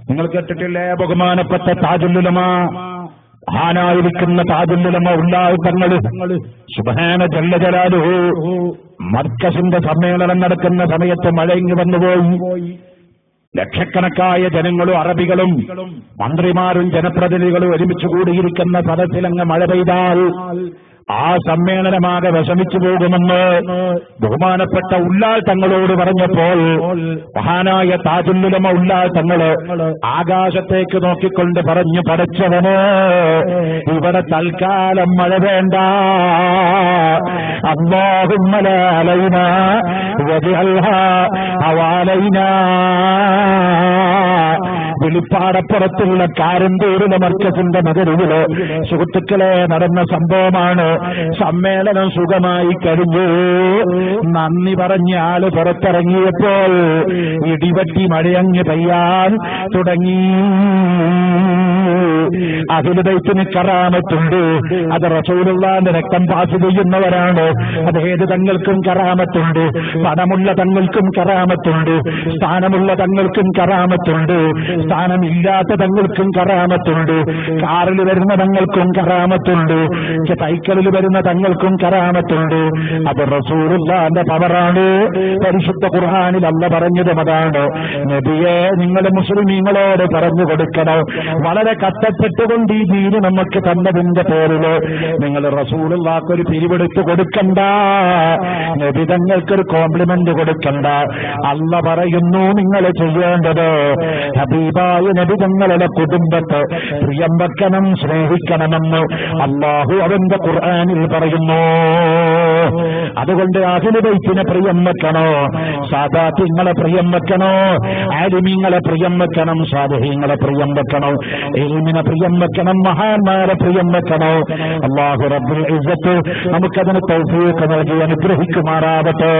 നിങ്ങൾ കേട്ടിട്ടില്ലേ ബഹുമാനപ്പെട്ട താജുൽ ഉലമ, മഹാനായിരിക്കുന്ന താജുൽ ഉലമ ഉള്ളാഹു തങ്ങൾ സുബ്ഹാന ജല്ല ജലാലുഹു മർക്കസിന്റെ സമ്മേളനം നടക്കുന്ന സമയത്ത് മഴ ഇങ്ങ് വന്നുപോയി. ലക്ഷക്കണക്കായ ജനങ്ങളും അറബികളും മന്ത്രിമാരും ജനപ്രതിനിധികളും ഒരുമിച്ച് കൂടിയിരിക്കുന്ന സദസ്സിലങ്ങ് മഴ പെയ്താൽ ആ സമ്മേളനമാകെ വിഷമിച്ചു പോകുമെന്ന് ബഹുമാനപ്പെട്ട ഉള്ളാൾ തങ്ങളോട് പറഞ്ഞപ്പോൾ മഹാനായ താജുൽ ഉലമ ഉള്ളാൾ തങ്ങള് ആകാശത്തേക്ക് നോക്കിക്കൊണ്ട് പറഞ്ഞു, പടച്ചവനെ, ഇവിടെ തൽക്കാലം മഴ വേണ്ട, അല്ലാഹുമ്മ ലാ അലൈനാ വജഅൽഹാ ഹവാലൈനാ. വെളിപ്പാടപ്പുറത്തുള്ള കാരന്തൂരിലെ മർക്കസിന്റെ നഗരത്തില് സുഹൃത്തുക്കളെ നടന്ന സംഭവമാണ്. സമ്മേളനം സുഖമായി കഴിഞ്ഞു. നന്ദി പറഞ്ഞ ആള് പുറത്തിറങ്ങിയപ്പോൾ ഇടിവെട്ടി മഴയങ്ങ് പെയ്യാൻ തുടങ്ങി. അഹ്ലുൽ ബൈത്തിന് കറാമത്തുണ്ട്. അത് റസൂലുള്ളാഹിന്റെ രക്തം പാസ് ചെയ്യുന്നവരാണ്. അത് ഏത് തങ്ങൾക്കും കറാമത്തുണ്ട്. പണമുള്ള തങ്ങൾക്കും കറാമത്തുണ്ട്. സ്ഥാനമുള്ള തങ്ങൾക്കും കറാമത്തുണ്ട്. സ്ഥാനമില്ലാത്ത തങ്ങൾക്കും കറാമത്തുണ്ട്. കാറിൽ വരുന്ന തങ്ങൾക്കും കറാമത്തുണ്ട്. സൈക്കിളിൽ വരുന്ന തങ്ങൾക്കും കറാമത്തുണ്ട്. അത് റസൂലുള്ളാഹിന്റെ പവറാണ്. പരിശുദ്ധ ഖുർആനിൽ അല്ലാഹ് പറഞ്ഞതും അതാണ്. നബിയെ, നിങ്ങൾ മുസ്ലിമീങ്ങളോട് പറഞ്ഞു കൊടുക്കണം, വളരെ കഷ്ടപ്പെട്ടുകൊണ്ട് ഈ ദീന് നമുക്ക് തന്നതിന്റെ പേരില് നിങ്ങൾ റസൂലുള്ളാഹിക്കൊരു പിരിവെടുത്ത് കൊടുക്കണ്ട, നബി തങ്ങൾക്കൊരു കോംപ്ലിമെന്റ് കൊടുക്കണ്ട. അല്ലാഹ് പറയുന്നു, നിങ്ങൾ ചെയ്യേണ്ടത് ഹബീബായ നബി തങ്ങളുടെ കുടുംബത്തെ പ്രിയം വെക്കണം, സ്നേഹിക്കണമെന്ന് അല്ലാഹു അവന്റെ ഖുർആനിൽ പറയുന്നു. അതുകൊണ്ട് അഹ്ലുൽ ബൈത്തിനെ പ്രിയം വെക്കണോ, സാദാത്യങ്ങളെ പ്രിയം വെക്കണോ, ആലിമീങ്ങളെ പ്രിയം വെക്കണം, സാലിഹീങ്ങളെ പ്രിയം വെക്കണം, ഇൽമിനെ പ്രിയം വെക്കണം, മഹാന്മാരെ പ്രിയം വെക്കണോ. അല്ലാഹു റബ്ബുൽ ഇസ്സത്ത് നമുക്കതിന് തൗഫീഖ് നൽകി അനുഗ്രഹിക്കുമാറാവട്ടെ.